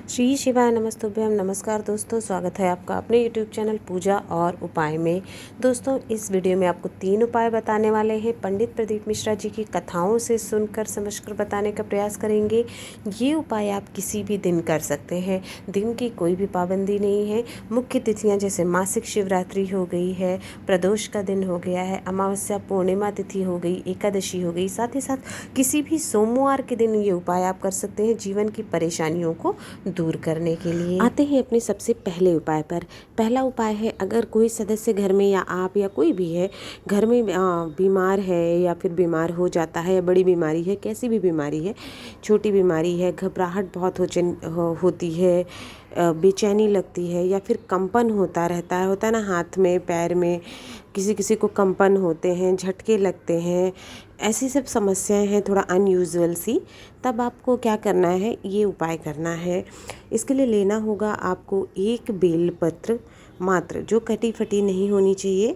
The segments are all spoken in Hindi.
श्री शिवाय नमस्तुभ्यम। नमस्कार दोस्तों, स्वागत है आपका अपने YouTube चैनल पूजा और उपाय में। दोस्तों, इस वीडियो में आपको 3 उपाय बताने वाले हैं। पंडित प्रदीप मिश्रा जी की कथाओं से सुनकर समझकर बताने का प्रयास करेंगे। ये उपाय आप किसी भी दिन कर सकते हैं, दिन की कोई भी पाबंदी नहीं है। मुख्य तिथियाँ जैसे मासिक शिवरात्रि हो गई है, प्रदोष का दिन हो गया है, अमावस्या पूर्णिमा तिथि हो गई, एकादशी हो गई, साथ ही साथ किसी भी सोमवार के दिन ये उपाय आप कर सकते हैं जीवन की परेशानियों को दूर करने के लिए। आते हैं अपने सबसे पहले उपाय पर। पहला उपाय है, अगर कोई सदस्य घर में या आप या कोई भी है घर में बीमार है या फिर बीमार हो जाता है, या बड़ी बीमारी है, कैसी भी बीमारी है, छोटी बीमारी है, घबराहट बहुत होती है, बेचैनी लगती है, या फिर कंपन होता रहता है, होता है ना, हाथ में पैर में किसी किसी को कंपन होते हैं, झटके लगते हैं, ऐसी सब समस्याएं हैं थोड़ा अनयूजुअल सी, तब आपको क्या करना है, ये उपाय करना है। इसके लिए लेना होगा आपको एक बेलपत्र मात्र, जो कटी फटी नहीं होनी चाहिए।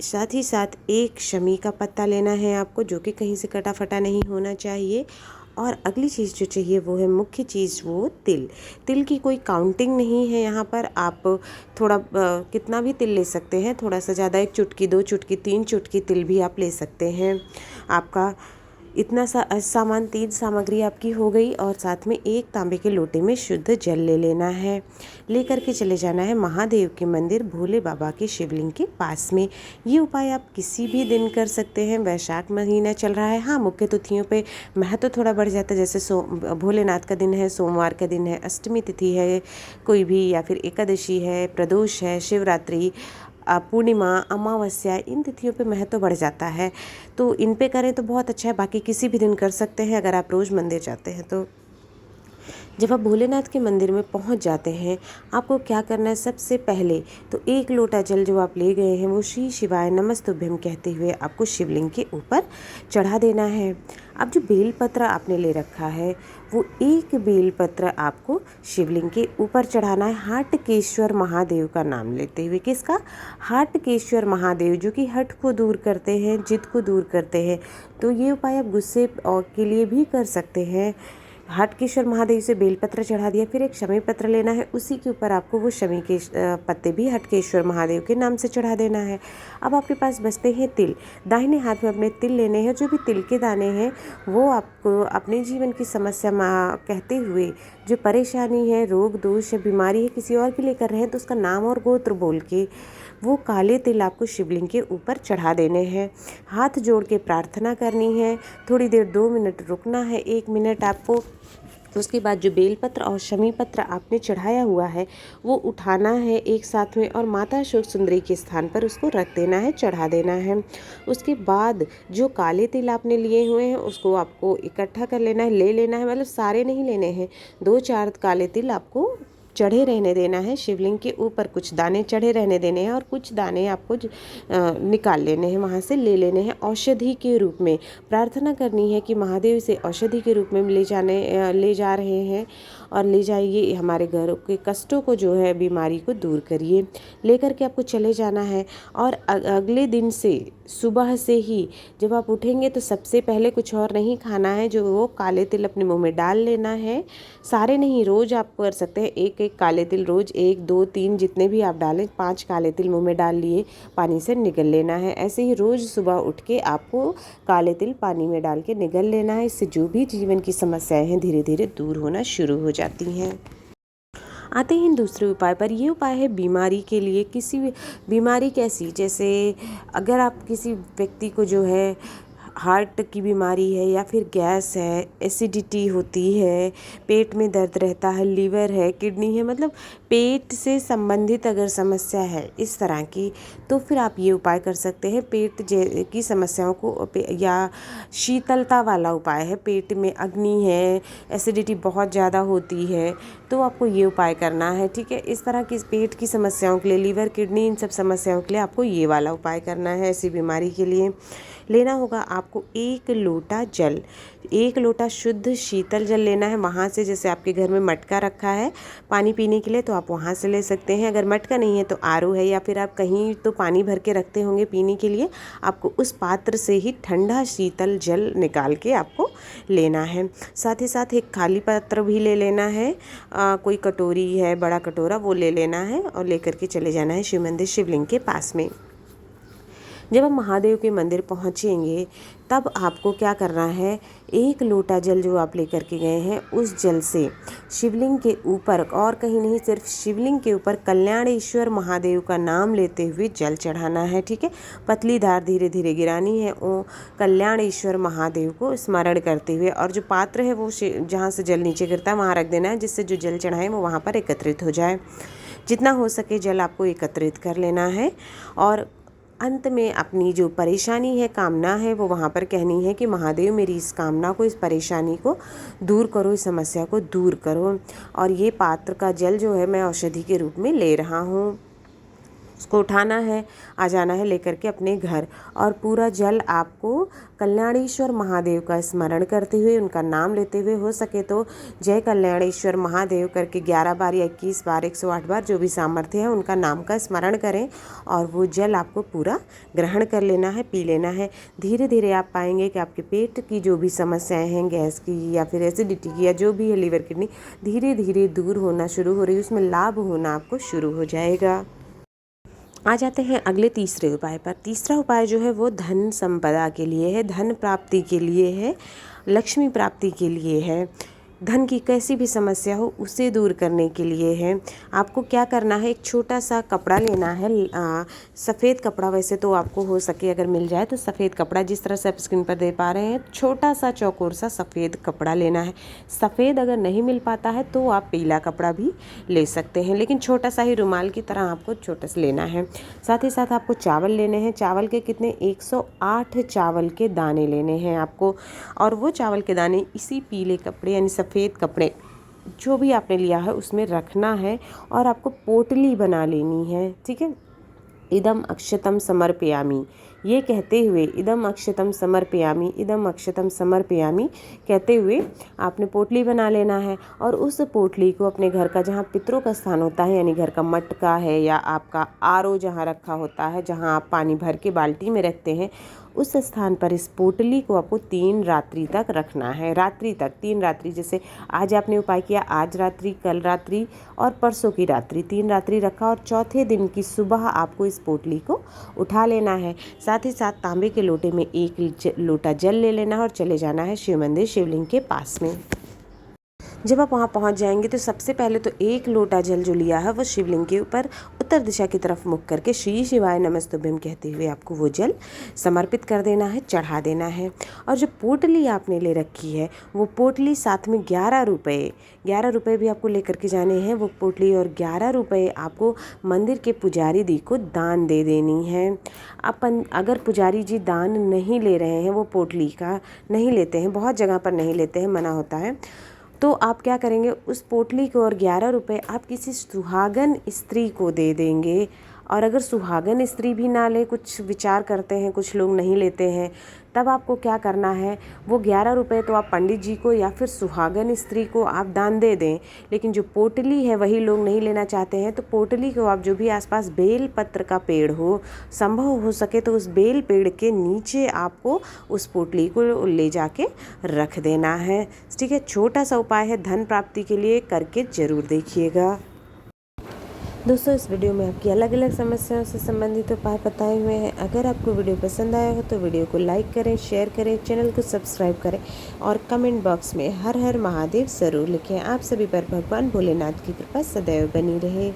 साथ ही साथ एक शमी का पत्ता लेना है आपको, जो कि कहीं से कटा फटा नहीं होना चाहिए। और अगली चीज़ जो चाहिए वो है, मुख्य चीज़, वो तिल। तिल की कोई काउंटिंग नहीं है यहाँ पर, आप थोड़ा कितना भी तिल ले सकते हैं, थोड़ा सा ज़्यादा, 1 चुटकी, 2 चुटकी, 3 चुटकी तिल भी आप ले सकते हैं। आपका इतना सा सामान, 3 सामग्री आपकी हो गई। और साथ में एक तांबे के लोटे में शुद्ध जल ले लेना है। लेकर के चले जाना है महादेव के मंदिर, भोले बाबा के शिवलिंग के पास में। ये उपाय आप किसी भी दिन कर सकते हैं। वैशाख महीना चल रहा है, हाँ, मुख्य तिथियों पे महत्व थोड़ा बढ़ जाता है, जैसे भोलेनाथ का दिन है, सोमवार का दिन है, अष्टमी तिथि है कोई भी, या फिर एकादशी है, प्रदोष है, शिवरात्रि, पूर्णिमा, अमावस्या, इन तिथियों पे महत्व बढ़ जाता है। तो इन पे करें तो बहुत अच्छा है, बाकी किसी भी दिन कर सकते हैं अगर आप रोज़ मंदिर जाते हैं तो। जब आप भोलेनाथ के मंदिर में पहुंच जाते हैं, आपको क्या करना है, सबसे पहले तो 1 लोटा जल जो आप ले गए हैं वो श्री शिवाय नमस्तुभ्यम कहते हुए आपको शिवलिंग के ऊपर चढ़ा देना है। अब जो बेलपत्र आपने ले रखा है, वो 1 बेलपत्र आपको शिवलिंग के ऊपर चढ़ाना है, हाटकेश्वर महादेव का नाम लेते हुए। किसका? हाटकेश्वर महादेव, जो कि हट को दूर करते हैं, जिद को दूर करते हैं। तो ये उपाय आप गुस्से के लिए भी कर सकते हैं। हाटकेश्वर महादेव से बेलपत्र चढ़ा दिया, फिर एक शमी पत्र लेना है, उसी के ऊपर आपको वो शमी के पत्ते भी हटकेश्वर महादेव के नाम से चढ़ा देना है। अब आपके पास बचते हैं तिल। दाहिने हाथ में अपने तिल लेने हैं। जो भी तिल के दाने हैं वो आपको अपने जीवन की समस्या कहते हुए, जो परेशानी है, रोग दोष है, बीमारी है, किसी और के लिए कर रहे हैं तो उसका नाम और गोत्र बोल के वो काले तिल आपको शिवलिंग के ऊपर चढ़ा देने हैं। हाथ जोड़ के प्रार्थना करनी है, थोड़ी देर 2 मिनट रुकना है, 1 मिनट आपको। उसके बाद जो बेलपत्र और शमी पत्र आपने चढ़ाया हुआ है वो उठाना है एक साथ में, और माता अशोक सुंदरी के स्थान पर उसको रख देना है, चढ़ा देना है। उसके बाद जो काले तिल आपने लिए हुए हैं उसको आपको इकट्ठा कर लेना है, ले लेना है, मतलब सारे नहीं लेने हैं, 2-4 काले तिल आपको चढ़े रहने देना है शिवलिंग के ऊपर। कुछ दाने चढ़े रहने देने हैं और कुछ दाने आपको निकाल लेने हैं, वहाँ से ले लेने हैं। औषधि के रूप में प्रार्थना करनी है कि महादेव से औषधि के रूप में ले जा रहे हैं, और ले जाइए, हमारे घरों के कष्टों को, जो है बीमारी को दूर करिए। लेकर के आपको चले जाना है। और अगले दिन से सुबह से ही जब आप उठेंगे तो सबसे पहले कुछ और नहीं खाना है, जो वो काले तिल अपने मुंह में डाल लेना है। सारे नहीं, रोज़ आप कर सकते हैं, 1-1 काले तिल रोज़, 1, 2, 3 जितने भी आप डालें, 5 काले तिल मुंह में डाल लिए, पानी से निगल लेना है। ऐसे ही रोज़ सुबह उठ के आपको काले तिल पानी में डाल के निगल लेना है। इससे जो भी जीवन की समस्याएं हैं धीरे धीरे दूर होना शुरू हो जाती हैं। आते हैं दूसरे उपाय पर। ये उपाय है बीमारी के लिए। किसी भी बीमारी कैसी, जैसे अगर आप किसी व्यक्ति को जो है हार्ट की बीमारी है, या फिर गैस है, एसिडिटी होती है, पेट में दर्द रहता है, लीवर है, किडनी है, मतलब पेट से संबंधित अगर समस्या है इस तरह की, तो फिर आप ये उपाय कर सकते हैं। पेट की समस्याओं को, या शीतलता वाला उपाय है, पेट में अग्नि है, एसिडिटी बहुत ज़्यादा होती है, तो आपको ये उपाय करना है, ठीक है। इस तरह की पेट की समस्याओं के लिए, लीवर, किडनी, इन सब समस्याओं के लिए आपको ये वाला उपाय करना है, ऐसी बीमारी के लिए। लेना होगा आपको 1 लोटा जल, 1 लोटा शुद्ध शीतल जल लेना है। वहाँ से जैसे आपके घर में मटका रखा है पानी पीने के लिए तो आप वहाँ से ले सकते हैं। अगर मटका नहीं है तो आरओ है, या फिर आप कहीं तो पानी भर के रखते होंगे पीने के लिए, आपको उस पात्र से ही ठंडा शीतल जल निकाल के आपको लेना है। साथ ही साथ एक खाली पात्र भी ले लेना है, कोई कटोरी है, बड़ा कटोरा, वो ले लेना है और लेकर के चले जाना है शिव मंदिर शिवलिंग के पास में। जब हम महादेव के मंदिर पहुँचेंगे तब आपको क्या करना है, 1 लोटा जल जो आप लेकर के गए हैं उस जल से शिवलिंग के ऊपर, और कहीं नहीं, सिर्फ शिवलिंग के ऊपर कल्याणेश्वर महादेव का नाम लेते हुए जल चढ़ाना है। ठीक है, पतली धार धीरे धीरे गिरानी है, वो कल्याणेश्वर महादेव को स्मरण करते हुए। और जो पात्र है वो जहाँ से जल नीचे गिरता है वहाँ रख देना है, जिससे जो जल चढ़ाए वो वहाँ पर एकत्रित हो जाए। जितना हो सके जल आपको एकत्रित कर लेना है और अंत में अपनी जो परेशानी है, कामना है, वो वहाँ पर कहनी है कि महादेव मेरी इस कामना को, इस परेशानी को दूर करो, इस समस्या को दूर करो। और ये पात्र का जल जो है मैं औषधि के रूप में ले रहा हूँ, उसको उठाना है, आ जाना है लेकर के अपने घर। और पूरा जल आपको कल्याणेश्वर महादेव का स्मरण करते हुए, उनका नाम लेते हुए, हो सके तो जय कल्याणेश्वर महादेव करके 11 बार या 21 बार, 108 बार, जो भी सामर्थ्य है उनका नाम का स्मरण करें और वो जल आपको पूरा ग्रहण कर लेना है, पी लेना है। धीरे धीरे आप पाएंगे कि आपके पेट की जो भी समस्याएं हैं, गैस की या फिर एसिडिटी की या जो भी है, लीवर किडनी, धीरे धीरे दूर होना शुरू हो रही है, उसमें लाभ होना आपको शुरू हो जाएगा। आ जाते हैं अगले तीसरे उपाय पर। तीसरा उपाय जो है वो धन संपदा के लिए है, धन प्राप्ति के लिए है, लक्ष्मी प्राप्ति के लिए है। धन की कैसी भी समस्या हो उसे दूर करने के लिए है। आपको क्या करना है, एक छोटा सा कपड़ा लेना है, सफ़ेद कपड़ा, वैसे तो आपको हो सके अगर मिल जाए तो सफ़ेद कपड़ा, जिस तरह से आप स्क्रीन पर दे पा रहे हैं, छोटा सा चौकोर सा सफ़ेद कपड़ा लेना है। सफ़ेद अगर नहीं मिल पाता है तो आप पीला कपड़ा भी ले सकते हैं, लेकिन छोटा सा ही रुमाल की तरह आपको छोटा सा लेना है। साथ ही साथ आपको चावल लेने हैं। चावल के कितने, 108 चावल के दाने लेने हैं आपको, और वो चावल के दाने इसी पीले कपड़े यानी सफ़ेद कपड़े जो भी आपने लिया है उसमें रखना है और आपको पोटली बना लेनी है। ठीक है, इदम अक्षतम समर्पयामि, ये कहते हुए, इदम अक्षतम समर्पयामि, इदम अक्षतम समर्पयामि कहते हुए आपने पोटली बना लेना है। और उस पोटली को अपने घर का, जहाँ पितरों का स्थान होता है, यानी घर का मटका है या आपका आरओ जहाँ रखा होता है, जहाँ आप पानी भर के बाल्टी में रखते हैं, उस स्थान पर इस पोटली को आपको 3 रात्रि तक रखना है। रात्रि तक, 3 रात्रि, जैसे आज आपने उपाय किया, आज रात्रि, कल रात्रि और परसों की रात्रि, 3 रात्रि रखा, और चौथे दिन की सुबह आपको इस पोटली को उठा लेना है। साथ ही साथ तांबे के लोटे में 1 लोटा जल ले लेना है और चले जाना है शिव मंदिर शिवलिंग के पास में। जब आप वहाँ पहुँच जाएंगे तो सबसे पहले तो 1 लोटा जल जो लिया है वो शिवलिंग के ऊपर उत्तर दिशा की तरफ मुख करके श्री शिवाय नमस्तुभ्यम कहते हुए आपको वो जल समर्पित कर देना है, चढ़ा देना है। और जो पोटली आपने ले रखी है वो पोटली, साथ में 11 रुपये भी आपको लेकर के जाने हैं वो पोटली, और 11 रुपये आपको मंदिर के पुजारी दी को दान दे देनी है। अपन अगर पुजारी जी दान नहीं ले रहे हैं, वो पोटली का नहीं लेते हैं, बहुत जगह पर नहीं लेते हैं, मना होता है, तो आप क्या करेंगे, उस पोटली को और 11 रुपये आप किसी सुहागन स्त्री को दे देंगे। और अगर सुहागन स्त्री भी ना ले, कुछ विचार करते हैं, कुछ लोग नहीं लेते हैं, तब आपको क्या करना है, वो 11 रुपये तो आप पंडित जी को या फिर सुहागन स्त्री को आप दान दे दें। लेकिन जो पोटली है वही लोग नहीं लेना चाहते हैं, तो पोटली को आप, जो भी आसपास बेल पत्र का पेड़ हो, संभव हो सके तो उस बेल पेड़ के नीचे आपको उस पोटली को ले जाके रख देना है। ठीक है, छोटा सा उपाय है, धन प्राप्ति के लिए, करके ज़रूर देखिएगा। दोस्तों, इस वीडियो में आपकी अलग अलग समस्याओं से संबंधित उपाय बताए हुए हैं। अगर आपको वीडियो पसंद आया हो तो वीडियो को लाइक करें, शेयर करें, चैनल को सब्सक्राइब करें और कमेंट बॉक्स में हर हर महादेव ज़रूर लिखें। आप सभी पर भगवान भोलेनाथ की कृपा सदैव बनी रहे।